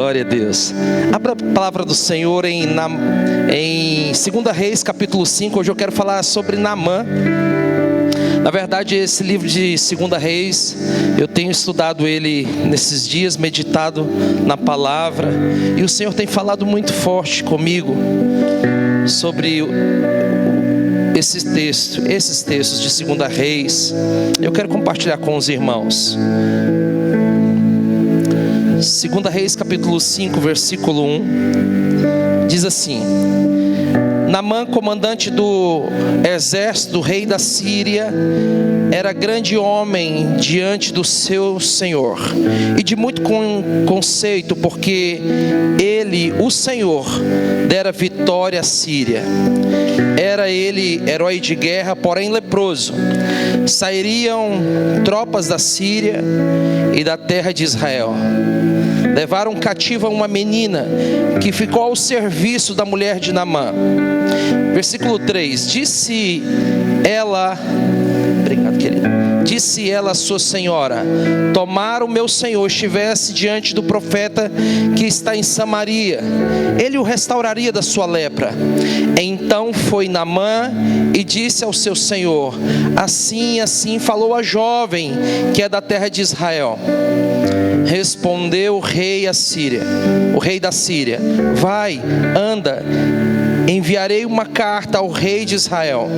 Glória a Deus. Abra a palavra do Senhor em 2 Reis, capítulo 5. Hoje eu quero falar sobre Naamã. Na verdade, esse livro de 2 Reis, eu tenho estudado ele nesses dias, meditado na palavra, e o Senhor tem falado muito forte comigo sobre esses textos de 2 Reis. Eu quero compartilhar com os irmãos. 2 Reis capítulo 5, versículo 1, diz assim: Naamã, comandante do exército do rei da Síria, era grande homem diante do seu senhor, e de muito conceito, porque ele, o Senhor, dera vitória à Síria. Era ele herói de guerra, porém leproso. Sairiam tropas da Síria e da terra de Israel. Levaram cativa uma menina que ficou ao serviço da mulher de Naamã. Versículo 3: Disse ela à sua senhora: tomara o meu senhor estivesse diante do profeta que está em Samaria, ele o restauraria da sua lepra. Então foi Naamã e disse ao seu senhor: assim e assim falou a jovem que é da terra de Israel. Respondeu o rei da Síria: vai, anda, enviarei uma carta ao rei de Israel.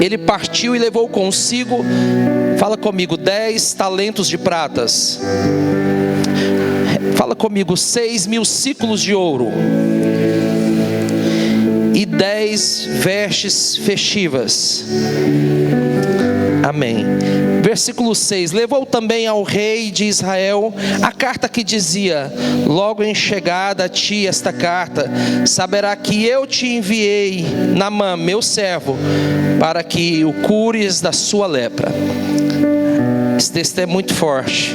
Ele partiu e levou consigo, fala comigo, 10 talentos de pratas. Fala comigo, 6.000 ciclos de ouro. E 10 vestes festivas. Amém. Versículo 6: Levou também ao rei de Israel a carta que dizia: logo em chegada a ti esta carta, saberá que eu te enviei, Naamã, meu servo, para que o cures da sua lepra. Esse texto é muito forte,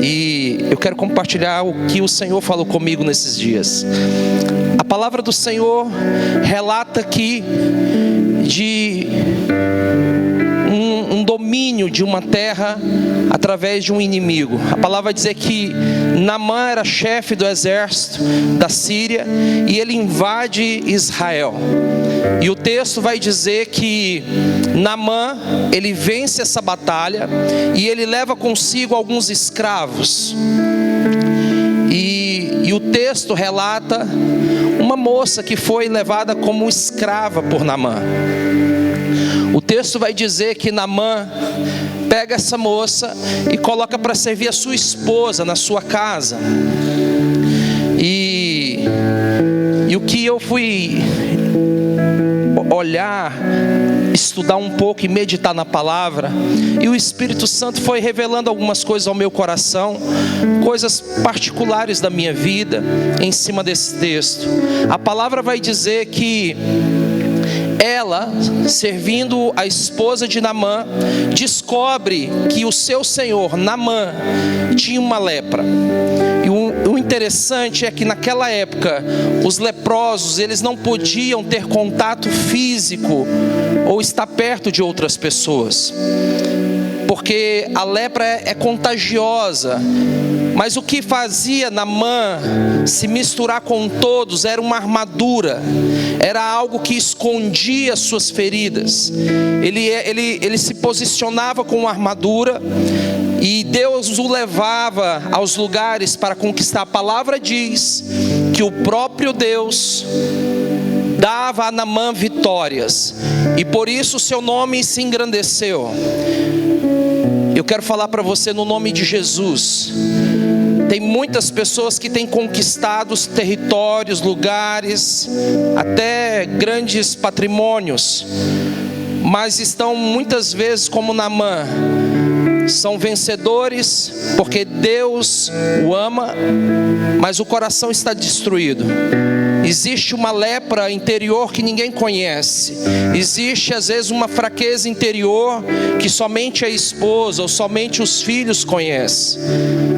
e eu quero compartilhar o que o Senhor falou comigo nesses dias. A palavra do Senhor relata aqui de um domínio de uma terra através de um inimigo. A palavra vai dizer que Naamã era chefe do exército da Síria e ele invade Israel. E o texto vai dizer que Naamã, ele vence essa batalha e ele leva consigo alguns escravos. E o texto relata uma moça que foi levada como escrava por Naamã. O texto vai dizer que Naamã pega essa moça e coloca para servir a sua esposa na sua casa. E o que eu fui olhar, estudar um pouco e meditar na palavra, e o Espírito Santo foi revelando algumas coisas ao meu coração, coisas particulares da minha vida, em cima desse texto. A palavra vai dizer que ela, servindo a esposa de Naamã, descobre que o seu senhor, Naamã, tinha uma lepra. E o interessante é que naquela época, os leprosos, eles não podiam ter contato físico ou estar perto de outras pessoas, porque a lepra é contagiosa. Mas o que fazia Naamã se misturar com todos era uma armadura, era algo que escondia suas feridas. Ele se posicionava com uma armadura, e Deus o levava aos lugares para conquistar. A palavra diz que o próprio Deus dava a Naamã vitórias, e por isso o seu nome se engrandeceu. Eu quero falar para você no nome de Jesus. Tem muitas pessoas que têm conquistado os territórios, lugares, até grandes patrimônios, mas estão muitas vezes como Naamã. São vencedores porque Deus o ama, mas o coração está destruído. Existe uma lepra interior que ninguém conhece. Existe às vezes uma fraqueza interior que somente a esposa ou somente os filhos conhecem.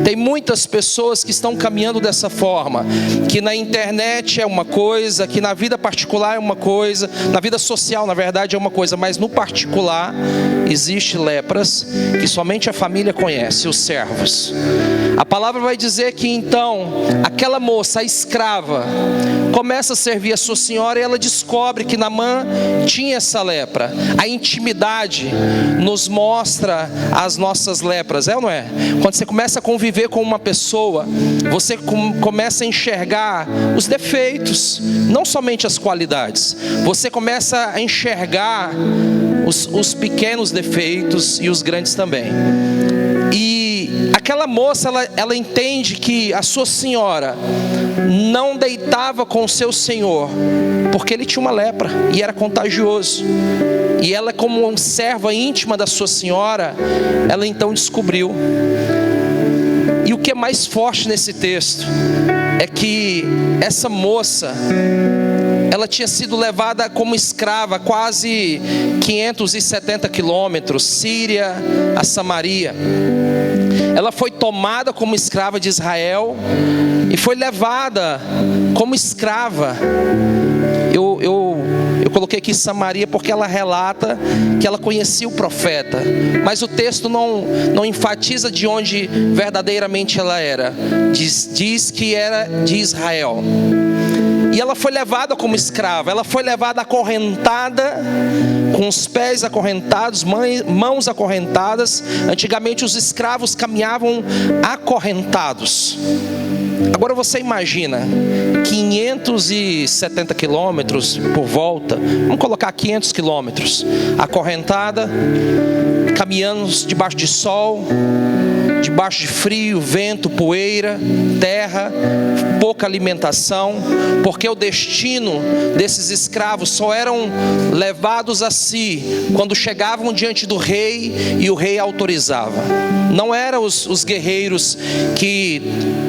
Tem muitas pessoas que estão caminhando dessa forma, que na internet é uma coisa, que na vida particular é uma coisa, na vida social na verdade é uma coisa, mas no particular existe lepras que somente somente a família conhece, os servos. A palavra vai dizer que então aquela moça, a escrava, começa a servir a sua senhora e ela descobre que Naamã tinha essa lepra. A intimidade nos mostra as nossas lepras, é ou não é? Quando você começa a conviver com uma pessoa, você começa a enxergar os defeitos, não somente as qualidades. Você começa a enxergar os pequenos defeitos e os grandes também. E aquela moça, ela entende que a sua senhora não deitava com o seu senhor, porque ele tinha uma lepra e era contagioso. E ela, como uma serva íntima da sua senhora, ela então descobriu. E o que é mais forte nesse texto é que essa moça, ela tinha sido levada como escrava quase 570 quilômetros, Síria a Samaria. Ela foi tomada como escrava de Israel e foi levada como escrava. Eu coloquei aqui Samaria porque ela relata que ela conhecia o profeta, mas o texto não enfatiza de onde verdadeiramente ela era. Diz que era de Israel. E ela foi levada como escrava, ela foi levada acorrentada, com os pés acorrentados, mãos acorrentadas. Antigamente os escravos caminhavam acorrentados. Agora você imagina, 570 quilômetros por volta, vamos colocar 500 quilômetros, acorrentada, caminhando debaixo de sol, debaixo de frio, vento, poeira, terra, pouca alimentação, porque o destino desses escravos só eram levados a si quando chegavam diante do rei e o rei autorizava. Não eram os guerreiros que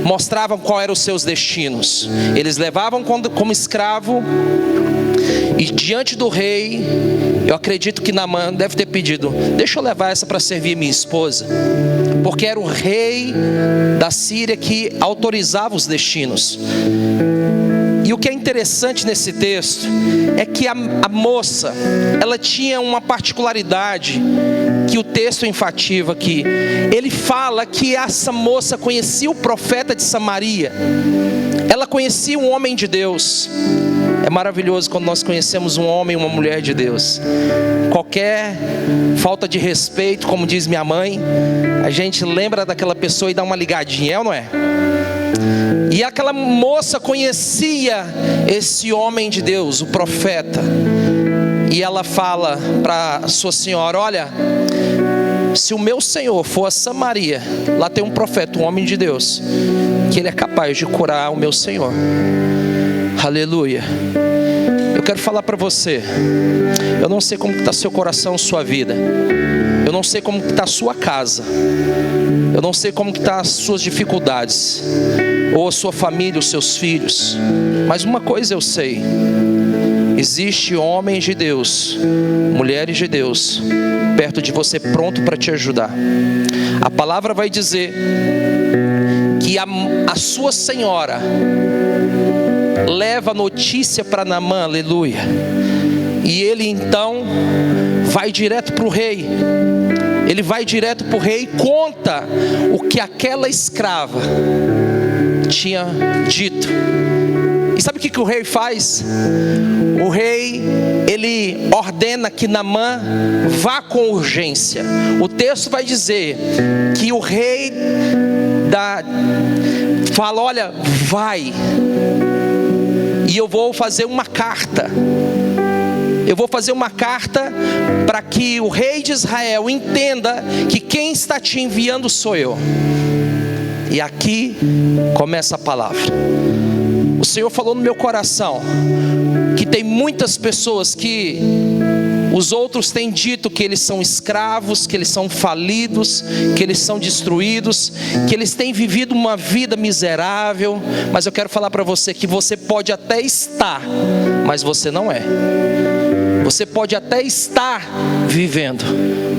mostravam qual eram os seus destinos. Eles levavam como escravo e diante do rei, eu acredito que Naamã deve ter pedido: deixa eu levar essa para servir minha esposa, porque era o rei da Síria que autorizava os destinos. E o que é interessante nesse texto é que a moça, ela tinha uma particularidade que o texto enfatiza aqui. Ele fala que essa moça conhecia o profeta de Samaria, ela conhecia um homem de Deus. É maravilhoso quando nós conhecemos um homem e uma mulher de Deus. Qualquer falta de respeito, como diz minha mãe, a gente lembra daquela pessoa e dá uma ligadinha, é ou não é? E aquela moça conhecia esse homem de Deus, o profeta. E ela fala para sua senhora: olha, se o meu senhor for a Samaria, lá tem um profeta, um homem de Deus, que ele é capaz de curar o meu senhor. Aleluia. Eu quero falar para você, eu não sei como está seu coração, sua vida, eu não sei como está a sua casa, eu não sei como está as suas dificuldades, ou a sua família, os seus filhos, mas uma coisa eu sei: existe homens de Deus, mulheres de Deus perto de você, pronto para te ajudar. A palavra vai dizer que a sua senhora leva notícia para Naamã, aleluia, e ele então vai direto para o rei. Ele vai direto para o rei e conta o que aquela escrava tinha dito. E sabe o que o rei faz? O rei, ele ordena que Naamã vá com urgência. O texto vai dizer que o rei fala: olha, vai, e eu vou fazer uma carta. Eu vou fazer uma carta para que o rei de Israel entenda que quem está te enviando sou eu. E aqui começa a palavra. O Senhor falou no meu coração que tem muitas pessoas que os outros têm dito que eles são escravos, que eles são falidos, que eles são destruídos, que eles têm vivido uma vida miserável. Mas eu quero falar para você que você pode até estar, mas você não é. Você pode até estar vivendo,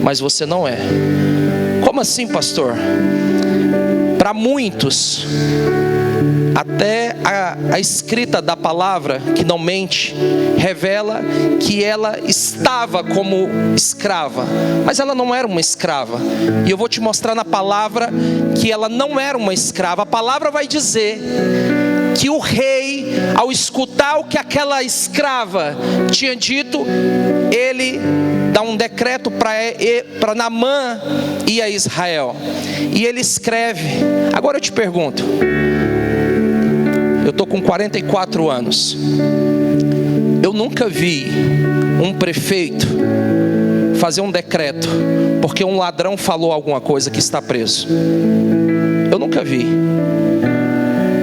mas você não é. Como assim, pastor? Para muitos, Até a escrita da palavra, que não mente, revela que ela estava como escrava, mas ela não era uma escrava. E eu vou te mostrar na palavra que ela não era uma escrava. A palavra vai dizer que o rei, ao escutar o que aquela escrava tinha dito, ele dá um decreto para Naamã ir a Israel. E ele escreve. Agora eu te pergunto, eu estou com 44 anos, eu nunca vi um prefeito fazer um decreto porque um ladrão falou alguma coisa que está preso. Eu nunca vi.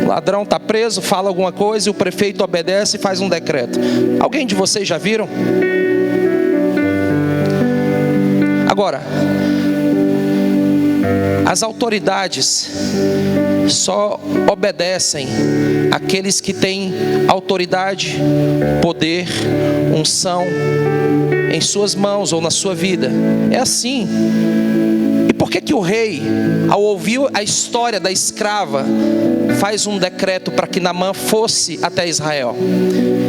O ladrão está preso, fala alguma coisa e o prefeito obedece e faz um decreto. Alguém de vocês já viram? Agora, as autoridades só obedecem àqueles que têm autoridade, poder, unção em suas mãos ou na sua vida. É assim. E por que o rei, ao ouvir a história da escrava, faz um decreto para que Naamã fosse até Israel?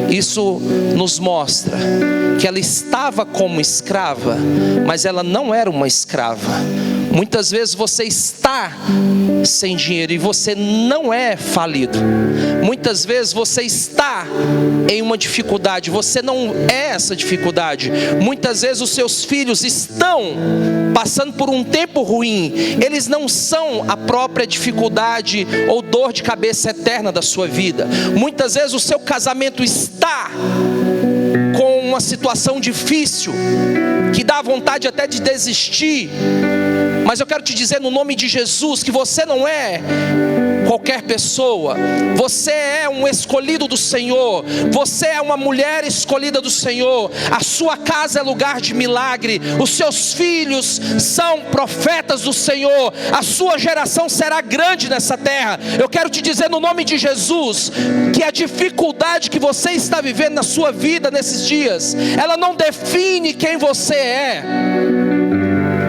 Isso nos mostra que ela estava como escrava, mas ela não era uma escrava. Muitas vezes você está sem dinheiro e você não é falido. Muitas vezes você está em uma dificuldade, você não é essa dificuldade. Muitas vezes os seus filhos estão passando por um tempo ruim. Eles não são a própria dificuldade ou dor de cabeça eterna da sua vida. Muitas vezes o seu casamento está com uma situação difícil, que dá vontade até de desistir. Mas eu quero te dizer no nome de Jesus que você não é qualquer pessoa. Você é um escolhido do Senhor. Você é uma mulher escolhida do Senhor. A sua casa é lugar de milagre. Os seus filhos são profetas do Senhor. A sua geração será grande nessa terra. Eu quero te dizer no nome de Jesus que a dificuldade que você está vivendo na sua vida nesses dias, ela não define quem você é.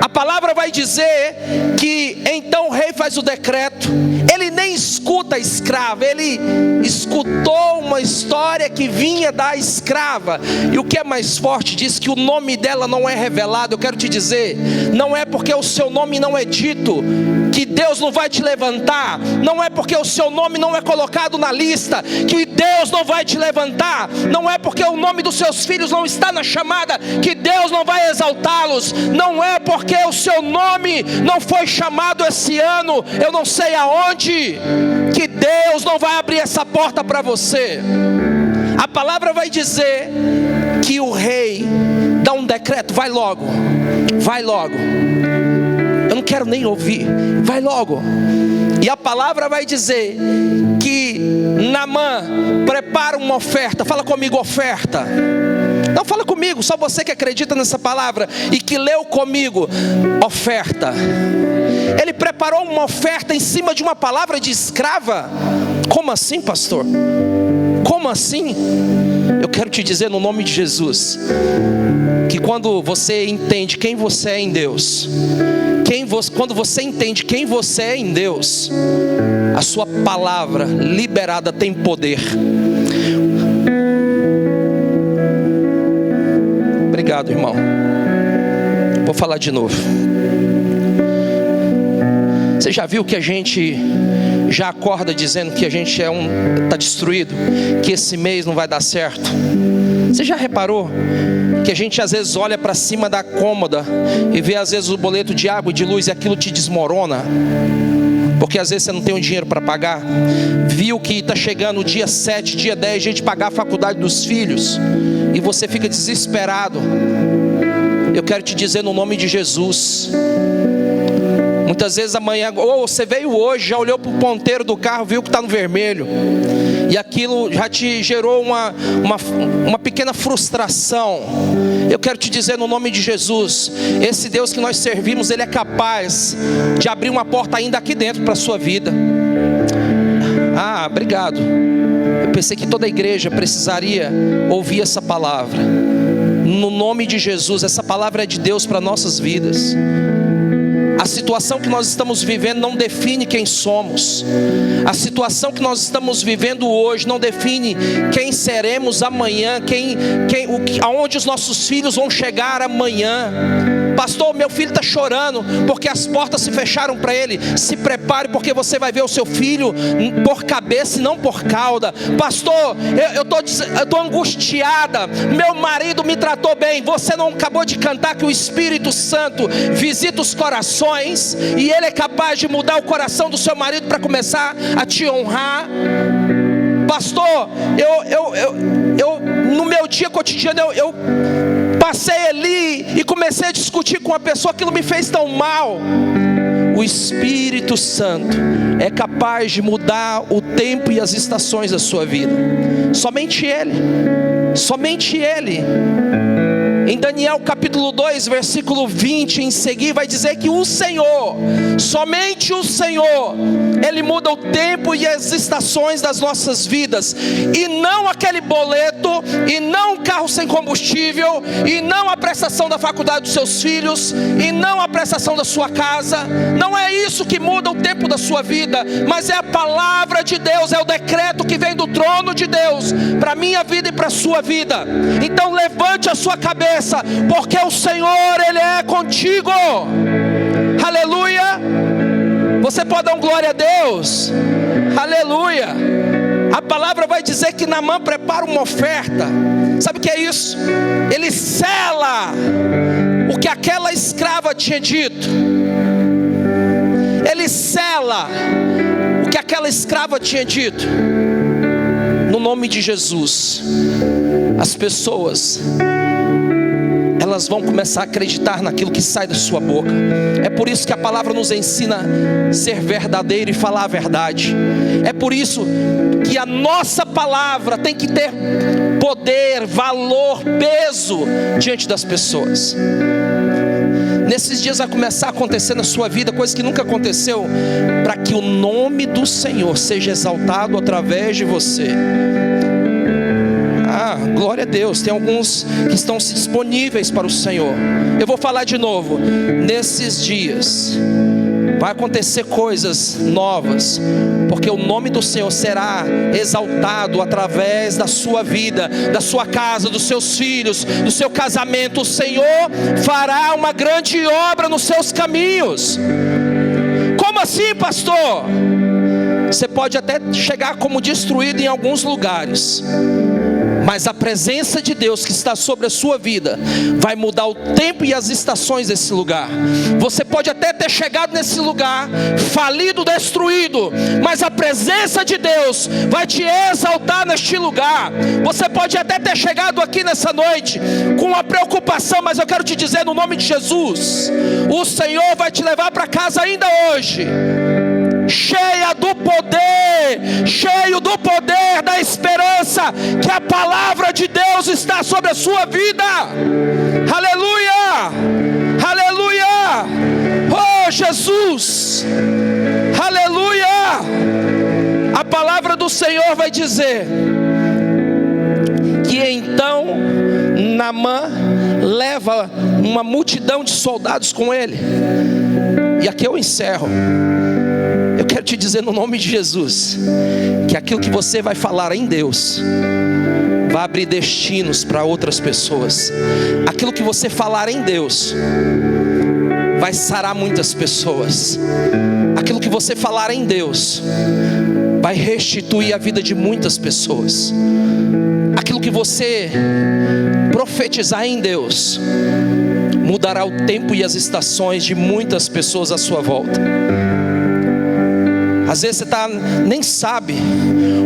A palavra vai dizer que então o rei faz o decreto. Ele nem escuta a escrava, ele escutou uma história que vinha da escrava. E o que é mais forte, diz que o nome dela não é revelado. Eu quero te dizer, não é porque o seu nome não é dito que Deus não vai te levantar. Não é porque o seu nome não é colocado na lista que Deus não vai te levantar. Não é porque o nome dos seus filhos não está na chamada que Deus não vai exaltá-los. Não é porque o seu nome não foi chamado esse ano, eu não sei aonde, que Deus não vai abrir essa porta para você. A palavra vai dizer que o rei dá um decreto: vai logo, vai logo. Eu não quero nem ouvir, vai logo. E a palavra vai dizer que Naamã prepara uma oferta. Fala comigo, oferta. Não, fala comigo, só você que acredita nessa palavra e que leu comigo, oferta. Ele preparou uma oferta em cima de uma palavra de escrava. Como assim, pastor? Como assim? Eu quero te dizer no nome de Jesus, que quando você entende quem você é em Deus, quando você entende quem você é em Deus, a sua palavra liberada tem poder. Obrigado, irmão. Vou falar de novo. Você já viu que a gente já acorda dizendo que a gente está destruído, que esse mês não vai dar certo? Você já reparou que a gente às vezes olha para cima da cômoda e vê às vezes o boleto de água e de luz e aquilo te desmorona? Porque às vezes você não tem o dinheiro para pagar. Viu que está chegando o dia 7, dia 10, a gente pagar a faculdade dos filhos e você fica desesperado. Eu quero te dizer no nome de Jesus, muitas vezes amanhã, ou você veio hoje, já olhou para o ponteiro do carro, viu que está no vermelho, e aquilo já te gerou uma pequena frustração. Eu quero te dizer no nome de Jesus, esse Deus que nós servimos, Ele é capaz de abrir uma porta ainda aqui dentro para a sua vida. Ah, obrigado. Eu pensei que toda a igreja precisaria ouvir essa palavra. No nome de Jesus, essa palavra é de Deus para nossas vidas. A situação que nós estamos vivendo não define quem somos. A situação que nós estamos vivendo hoje não define quem seremos amanhã, aonde os nossos filhos vão chegar amanhã. Pastor, meu filho está chorando porque as portas se fecharam para ele. Se prepare, porque você vai ver o seu filho por cabeça e não por cauda. Pastor, eu estou angustiada, meu marido me tratou bem. Você não acabou de cantar que o Espírito Santo visita os corações e ele é capaz de mudar o coração do seu marido para começar a te honrar? Pastor, eu no meu dia cotidiano eu passei ali e comecei a discutir com uma pessoa, aquilo me fez tão mal. O Espírito Santo é capaz de mudar o tempo e as estações da sua vida. Somente Ele. Somente Ele. Em Daniel capítulo 2, versículo 20 em seguir, vai dizer que o Senhor, somente o Senhor, Ele muda o tempo e as estações das nossas vidas. E não aquele boleto, e não um carro sem combustível, e não a prestação da faculdade dos seus filhos, e não a prestação da sua casa. Não é isso que muda o tempo da sua vida, mas é a palavra de Deus, é o decreto que vem do trono de Deus para a minha vida e para a sua vida. Então levante a sua cabeça, porque o Senhor, Ele é contigo. Aleluia. Você pode dar um glória a Deus? Aleluia. A palavra vai dizer que Naamã prepara uma oferta. Sabe o que é isso? Ele sela o que aquela escrava tinha dito. Ele sela o que aquela escrava tinha dito. No nome de Jesus, as pessoas, elas vão começar a acreditar naquilo que sai da sua boca. É por isso que a palavra nos ensina a ser verdadeiro e falar a verdade. É por isso que a nossa palavra tem que ter poder, valor, peso diante das pessoas. Nesses dias vai começar a acontecer na sua vida coisa que nunca aconteceu, para que o nome do Senhor seja exaltado através de você. Glória a Deus. Tem alguns que estão disponíveis para o Senhor. Eu vou falar de novo. Nesses dias vai acontecer coisas novas, porque o nome do Senhor será exaltado através da sua vida, da sua casa, dos seus filhos, do seu casamento. O Senhor fará uma grande obra nos seus caminhos. Como assim, pastor? Você pode até chegar como destruído em alguns lugares, mas a presença de Deus que está sobre a sua vida vai mudar o tempo e as estações desse lugar. Você pode até ter chegado nesse lugar falido, destruído, mas a presença de Deus vai te exaltar neste lugar. Você pode até ter chegado aqui nessa noite com uma preocupação, mas eu quero te dizer no nome de Jesus, o Senhor vai te levar para casa ainda hoje, cheia do poder, cheio do poder da esperança, que a palavra de Deus está sobre a sua vida. Aleluia, aleluia, oh Jesus, aleluia. A palavra do Senhor vai dizer que então Naamã leva uma multidão de soldados com ele. E aqui eu encerro. Eu quero te dizer no nome de Jesus, que aquilo que você vai falar em Deus vai abrir destinos para outras pessoas. Aquilo que você falar em Deus vai sarar muitas pessoas. Aquilo que você falar em Deus vai restituir a vida de muitas pessoas. Aquilo que você profetizar em Deus mudará o tempo e as estações de muitas pessoas à sua volta. Às vezes você nem sabe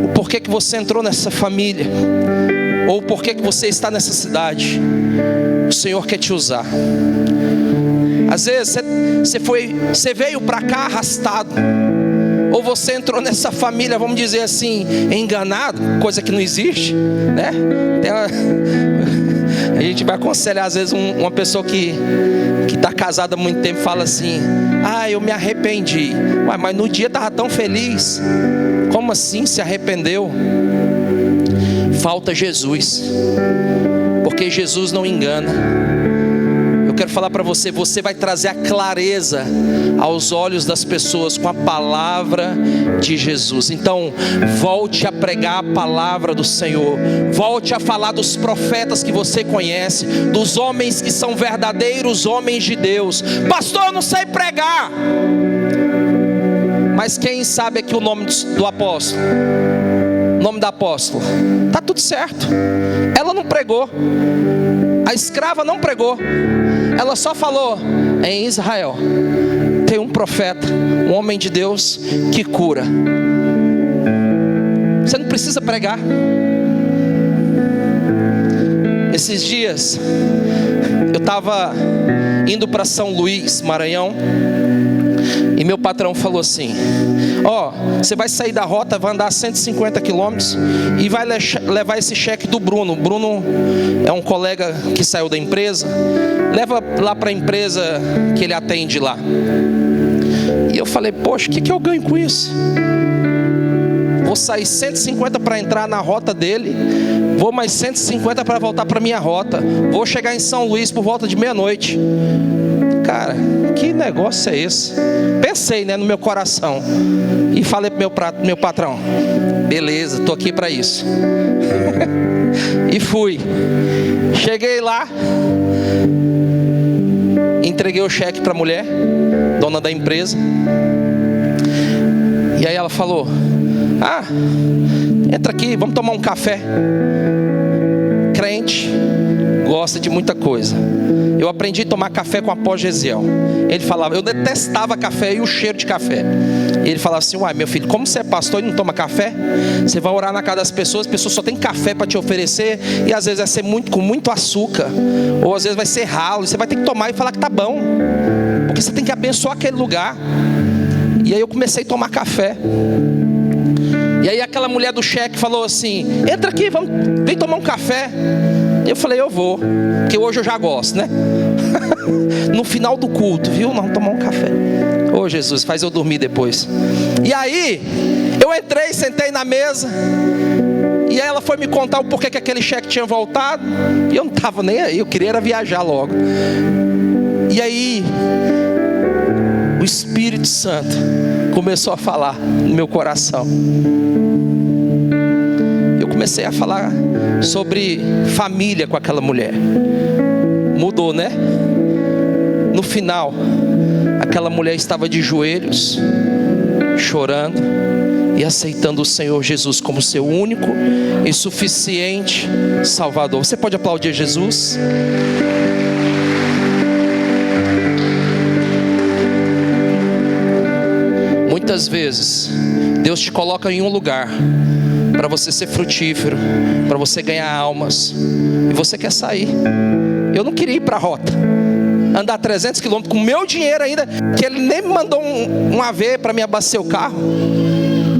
o porquê que você entrou nessa família, ou o porquê que você está nessa cidade. O Senhor quer te usar. Às vezes você veio para cá arrastado, ou você entrou nessa família, vamos dizer assim, enganado, coisa que não existe, né? A gente vai aconselhar às vezes uma pessoa que está casada há muito tempo, fala assim: eu me arrependi. Ué, mas no dia estava tão feliz. Como assim se arrependeu? Falta Jesus, porque Jesus não engana. Eu quero falar para você, você vai trazer a clareza aos olhos das pessoas com a palavra de Jesus. Então, volte a pregar a palavra do Senhor, volte a falar dos profetas que você conhece, dos homens que são verdadeiros homens de Deus. Pastor, eu não sei pregar, mas quem sabe aqui o nome do apóstolo, o nome da apóstola? Está tudo certo. Ela não pregou, a escrava não pregou, ela só falou: em Israel tem um profeta, um homem de Deus que cura. Você não precisa pregar. Esses dias eu estava indo para São Luís, Maranhão, e meu patrão falou assim: ó, você vai sair da rota, vai andar 150 quilômetros e vai levar esse cheque do Bruno. Bruno é um colega que saiu da empresa, leva lá para a empresa que ele atende lá. E eu falei: poxa, o que eu ganho com isso? Vou sair 150 para entrar na rota dele, vou mais 150 para voltar para minha rota, vou chegar em São Luís por volta de meia-noite. Cara, que negócio é esse? Pensei, né, no meu coração, e falei pro meu patrão: beleza, tô aqui para isso. E fui. Cheguei lá, entreguei o cheque para a mulher, dona da empresa. E aí ela falou: ah, entra aqui, vamos tomar um café. Crente gosta de muita coisa. Eu aprendi a tomar café com após Gesiel. Ele falava, eu detestava café e o cheiro de café. E ele falava assim: uai, meu filho, como você é pastor e não toma café? Você vai orar na casa das pessoas, as pessoas só tem café para te oferecer, e às vezes vai ser com muito açúcar, ou às vezes vai ser ralo, e você vai ter que tomar e falar que tá bom, porque você tem que abençoar aquele lugar. E aí eu comecei a tomar café. E aí aquela mulher do cheque falou assim: entra aqui, vem tomar um café. Eu falei: eu vou, porque hoje eu já gosto, né? No final do culto, viu? Nós vamos tomar um café. Ô Jesus, faz eu dormir depois. E aí eu entrei, sentei na mesa, e aí ela foi me contar o porquê que aquele cheque tinha voltado. E eu não estava nem aí, eu queria era viajar logo. E aí o Espírito Santo começou a falar no meu coração. Eu comecei a falar sobre família com aquela mulher. Mudou, né? No final, aquela mulher estava de joelhos, chorando e aceitando o Senhor Jesus como seu único e suficiente Salvador. Você pode aplaudir Jesus? Muitas vezes Deus te coloca em um lugar para você ser frutífero, para você ganhar almas, e você quer sair. Eu não queria ir para a rota, andar 300 quilômetros com o meu dinheiro ainda, que ele nem me mandou um AV para me abastecer o carro.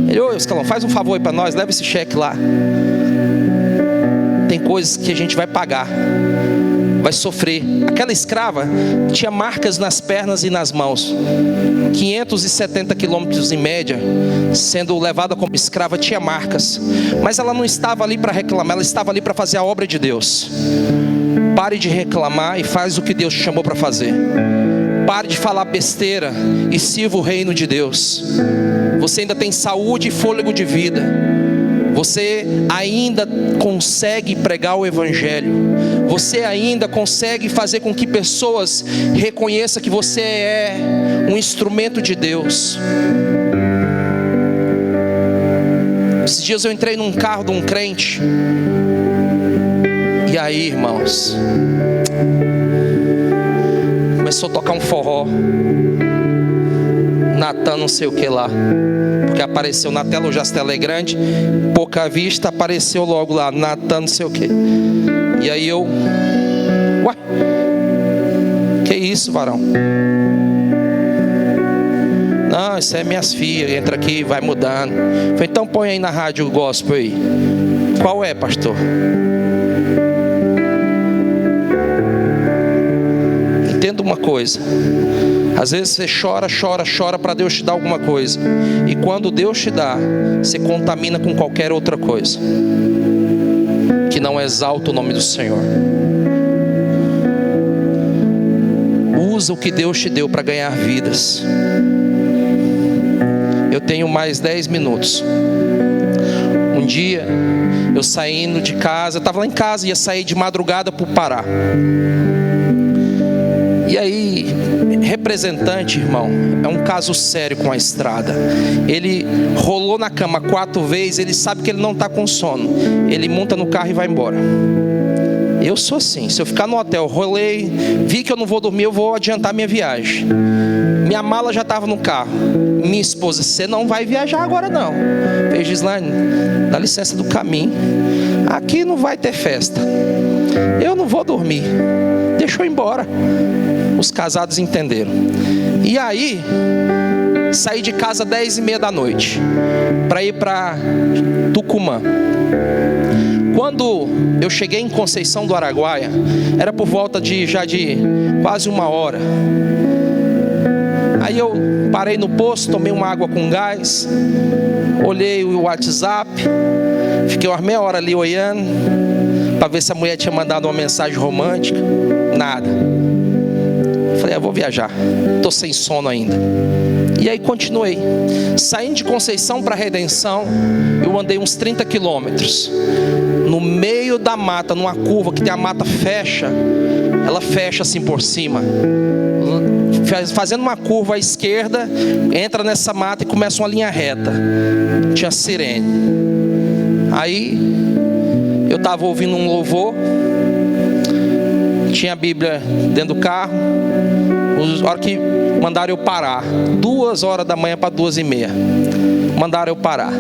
Ele: ô Escalão, faz um favor aí para nós, leva esse cheque lá. Tem coisas que a gente vai pagar, vai sofrer. Aquela escrava tinha marcas nas pernas e nas mãos. 570 quilômetros em média, sendo levada como escrava, tinha marcas. Mas ela não estava ali para reclamar, ela estava ali para fazer a obra de Deus. Pare de reclamar e faz o que Deus te chamou para fazer. Pare de falar besteira e sirva o reino de Deus. Você ainda tem saúde e fôlego de vida. Você ainda consegue pregar o Evangelho. Você ainda consegue fazer com que pessoas reconheçam que você é um instrumento de Deus. Esses dias eu entrei num carro de um crente. E aí, irmãos, começou a tocar um forró. Natan não sei o que lá, porque apareceu na tela, o Jastela é grande, pouca vista, apareceu logo lá, Natan não sei o que. E aí eu: ué, que isso, varão? Não, isso é minhas filhas, entra aqui, vai mudando. Falei: então põe aí na rádio o gospel aí. Qual é, pastor? Entenda uma coisa. Às vezes você chora para Deus te dar alguma coisa, e quando Deus te dá, você contamina com qualquer outra coisa que não exalta o nome do Senhor. Usa o que Deus te deu para ganhar vidas. Eu tenho mais 10 minutos. Um dia, eu saindo de casa, eu estava lá em casa, ia sair de madrugada para o Pará. E aí, representante, irmão, é um caso sério com a estrada. Ele rolou na cama 4 vezes, ele sabe que ele não está com sono. Ele monta no carro e vai embora. Eu sou assim, se eu ficar no hotel, rolei, vi que eu não vou dormir, eu vou adiantar minha viagem. Minha mala já estava no carro. Minha esposa, você não vai viajar agora não. Fez, Gislaine, dá licença do caminho. Aqui não vai ter festa. Eu não vou dormir. Deixa eu ir embora. Os casados entenderam. E aí, saí de casa 10h30 da noite para ir para Tucumã. Quando eu cheguei em Conceição do Araguaia, era por volta de quase 1 hora. Aí eu parei no posto, tomei uma água com gás, olhei o WhatsApp, fiquei umas meia hora ali olhando, para ver se a mulher tinha mandado uma mensagem romântica. Nada. Falei, eu vou viajar, estou sem sono ainda. E aí continuei. Saindo de Conceição para Redenção, eu andei uns 30 quilômetros. No meio da mata, numa curva que tem a mata fecha, ela fecha assim por cima. Fazendo uma curva à esquerda, entra nessa mata e começa uma linha reta. Tinha sirene. Aí, eu estava ouvindo um louvor. Tinha a Bíblia dentro do carro. A hora que mandaram eu parar, 2 horas da manhã para 2h30, mandaram eu parar.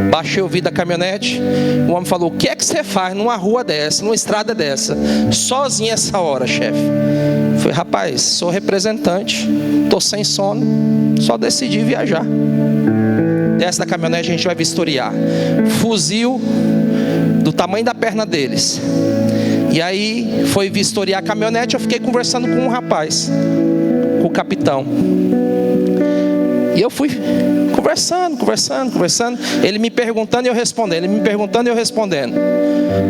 Baixei o vidro da caminhonete. O homem falou, o que é que você faz numa rua dessa, numa estrada dessa, sozinho essa hora, chefe? Eu falei, rapaz, sou representante, estou sem sono, só decidi viajar. Desce da caminhonete, a gente vai vistoriar. Fuzil do tamanho da perna deles. E aí foi vistoriar a caminhonete. Eu fiquei conversando com um rapaz, com o capitão. E eu fui conversando. Ele me perguntando e eu respondendo.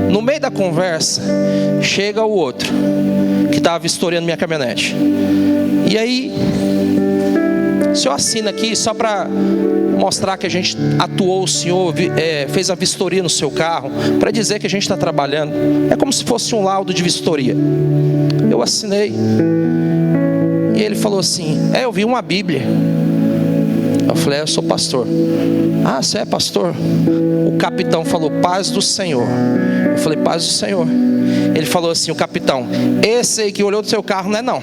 No meio da conversa, chega o outro que estava vistoriando minha caminhonete. E aí, o senhor assina aqui só para mostrar que a gente atuou, o senhor fez a vistoria no seu carro, para dizer que a gente está trabalhando. É como se fosse um laudo de vistoria. Eu assinei. E ele falou assim, eu vi uma Bíblia. Eu falei, eu sou pastor. Ah, você é pastor? O capitão falou, paz do Senhor. Eu falei, paz do Senhor. Ele falou assim, o capitão, esse aí que olhou do seu carro não é não.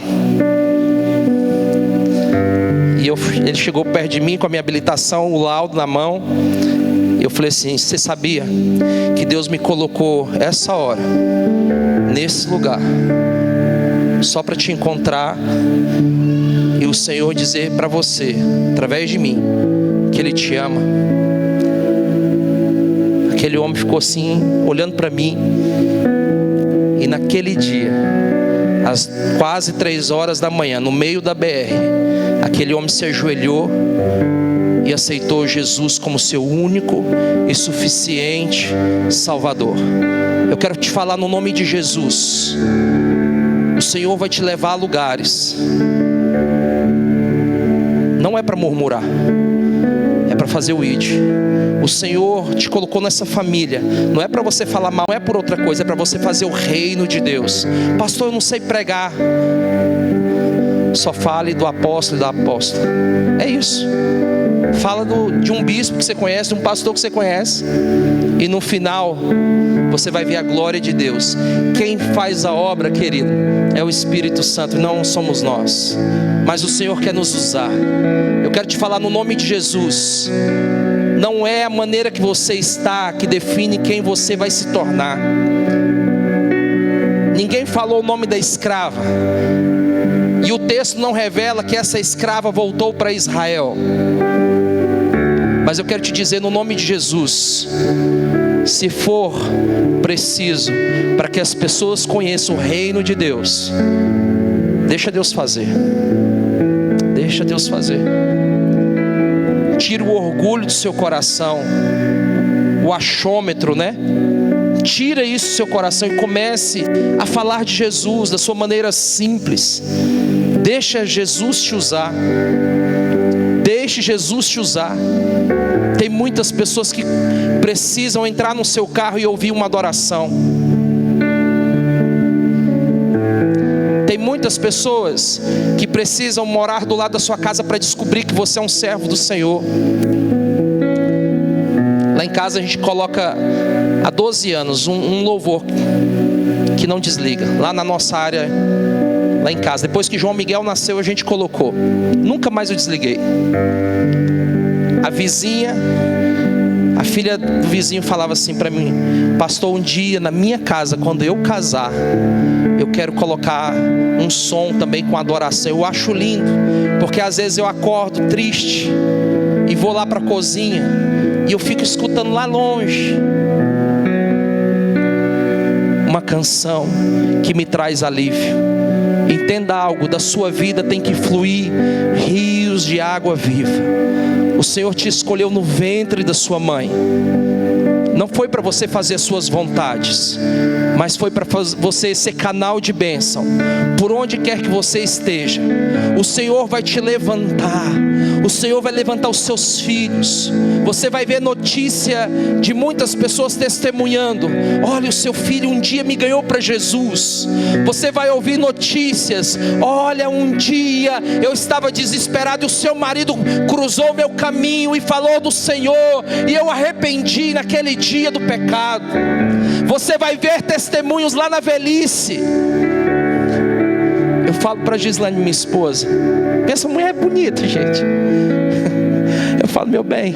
E ele chegou perto de mim com a minha habilitação, o laudo na mão. Eu falei assim, você sabia que Deus me colocou essa hora, nesse lugar, só para te encontrar e o Senhor dizer para você, através de mim, que Ele te ama. Aquele homem ficou assim, olhando para mim. E naquele dia, às quase 3 horas da manhã, no meio da BR, aquele homem se ajoelhou e aceitou Jesus como seu único e suficiente Salvador. Eu quero te falar no nome de Jesus. O Senhor vai te levar a lugares. Não é para murmurar, é para fazer o ID. O Senhor te colocou nessa família. Não é para você falar mal, não é por outra coisa, é para você fazer o reino de Deus. Pastor, eu não sei pregar. Só fale do apóstolo e da apóstola. É isso. Fala de um bispo que você conhece, de um pastor que você conhece. E no final, você vai ver a glória de Deus. Quem faz a obra, querido, é o Espírito Santo, não somos nós. Mas o Senhor quer nos usar. Eu quero te falar no nome de Jesus. Não é a maneira que você está que define quem você vai se tornar. Ninguém falou o nome da escrava. E o texto não revela que essa escrava voltou para Israel. Mas eu quero te dizer no nome de Jesus, se for preciso para que as pessoas conheçam o reino de Deus, deixa Deus fazer. Deixa Deus fazer. Tira o orgulho do seu coração, o achômetro, né? Tira isso do seu coração e comece a falar de Jesus da sua maneira simples. Deixa Jesus te usar. Deixe Jesus te usar. Tem muitas pessoas que precisam entrar no seu carro e ouvir uma adoração. Tem muitas pessoas que precisam morar do lado da sua casa para descobrir que você é um servo do Senhor. Lá em casa a gente coloca há 12 anos um louvor que não desliga. Lá na nossa área, lá em casa. Depois que João Miguel nasceu, a gente colocou. Nunca mais eu desliguei. A vizinha, a filha do vizinho falava assim para mim: pastor, um dia na minha casa, quando eu casar, eu quero colocar um som também com adoração. Eu acho lindo, porque às vezes eu acordo triste e vou lá para a cozinha e eu fico escutando lá longe uma canção que me traz alívio. Entenda algo, da sua vida tem que fluir rios de água viva. O Senhor te escolheu no ventre da sua mãe. Não foi para você fazer as suas vontades, mas foi para você ser canal de bênção. Por onde quer que você esteja, o Senhor vai te levantar. O Senhor vai levantar os seus filhos. Você vai ver notícia de muitas pessoas testemunhando: olha, o seu filho um dia me ganhou para Jesus. Você vai ouvir notícias: olha, um dia eu estava desesperado e o seu marido cruzou o meu caminho e falou do Senhor, e eu arrependi naquele dia do pecado. Você vai ver testemunhos lá na velhice. Eu falo para Gislaine, minha esposa: essa mulher é bonita, gente. Eu falo: meu bem,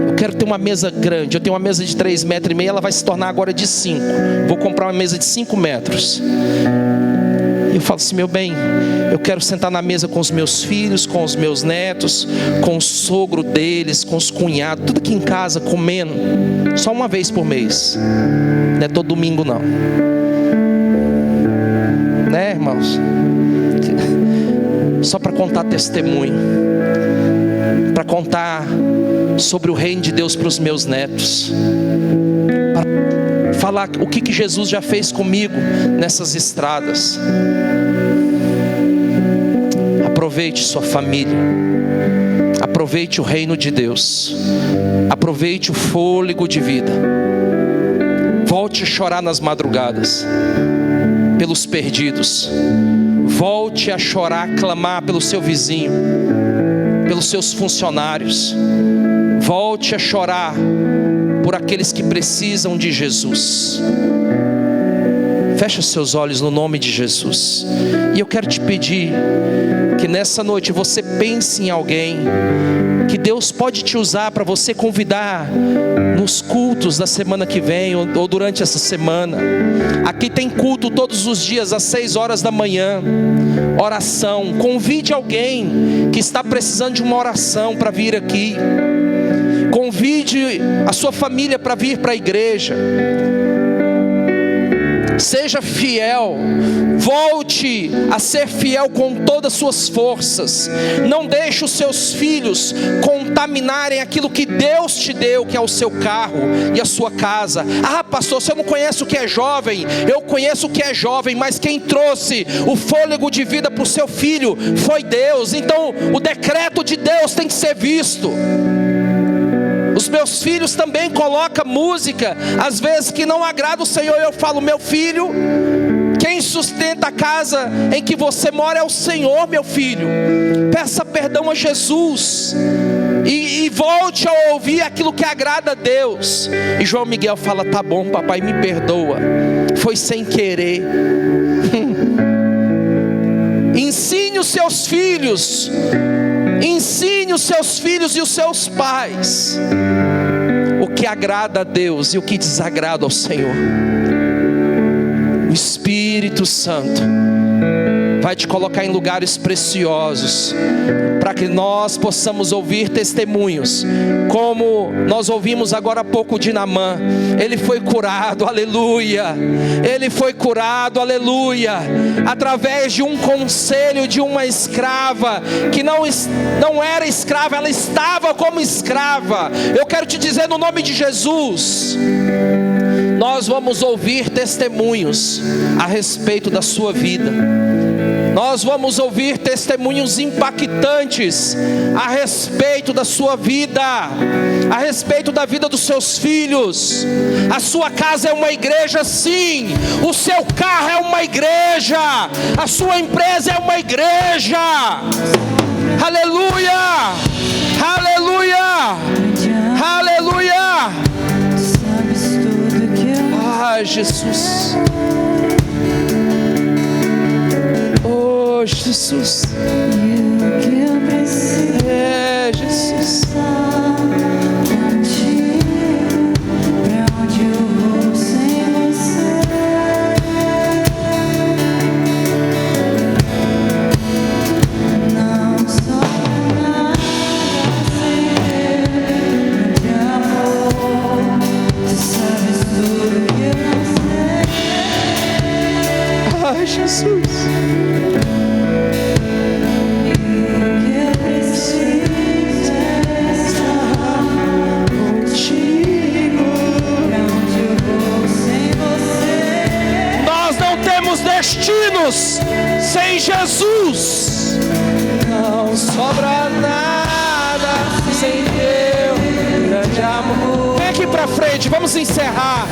eu quero ter uma mesa grande. Eu tenho uma mesa de 3,5 metros, ela vai se tornar agora de 5. Vou comprar uma mesa de 5 metros. Eu falo assim: meu bem, eu quero sentar na mesa com os meus filhos, com os meus netos, com o sogro deles, com os cunhados, tudo aqui em casa comendo, só uma vez por mês. Não é todo domingo não, né, irmãos? Só para contar testemunho, para contar sobre o reino de Deus para os meus netos, para falar o que Jesus já fez comigo nessas estradas. Aproveite sua família, aproveite o reino de Deus, aproveite o fôlego de vida. Volte a chorar nas madrugadas pelos perdidos. Volte a chorar, a clamar pelo seu vizinho, pelos seus funcionários. Volte a chorar por aqueles que precisam de Jesus. Feche os seus olhos no nome de Jesus. E eu quero te pedir que nessa noite você pense em alguém que Deus pode te usar para você convidar nos cultos da semana que vem ou durante essa semana. Aqui tem culto todos os dias às 6 horas da manhã. Oração. Convide alguém que está precisando de uma oração para vir aqui. Convide a sua família para vir para a igreja. Seja fiel, volte a ser fiel com todas as suas forças. Não deixe os seus filhos contaminarem aquilo que Deus te deu, que é o seu carro e a sua casa. Ah, pastor, você não conhece o que é jovem? Eu conheço o que é jovem, mas quem trouxe o fôlego de vida para o seu filho foi Deus. Então o decreto de Deus tem que ser visto. Os meus filhos também colocam música, às vezes que não agrada o Senhor. Eu falo: meu filho, quem sustenta a casa em que você mora é o Senhor, meu filho. Peça perdão a Jesus e volte a ouvir aquilo que agrada a Deus. E João Miguel fala: tá bom, papai, me perdoa, foi sem querer. Ensine os seus filhos. Ensine os seus filhos e os seus pais o que agrada a Deus e o que desagrada ao Senhor. O Espírito Santo vai te colocar em lugares preciosos, para que nós possamos ouvir testemunhos, como nós ouvimos agora há pouco de Naamã. Ele foi curado, aleluia. Ele foi curado, aleluia, através de um conselho de uma escrava, que não era escrava, ela estava como escrava. Eu quero te dizer no nome de Jesus, nós vamos ouvir testemunhos a respeito da sua vida. Nós vamos ouvir testemunhos impactantes a respeito da sua vida, a respeito da vida dos seus filhos. A sua casa é uma igreja, sim. O seu carro é uma igreja. A sua empresa é uma igreja. Aleluia! Aleluia! Aleluia! Ah, Jesus. Oh, Jesus. É, Jesus. Ai, Jesus. Nós não temos destinos sem Jesus. Não sobra nada sem teu grande amor. Vem aqui pra frente, vamos encerrar.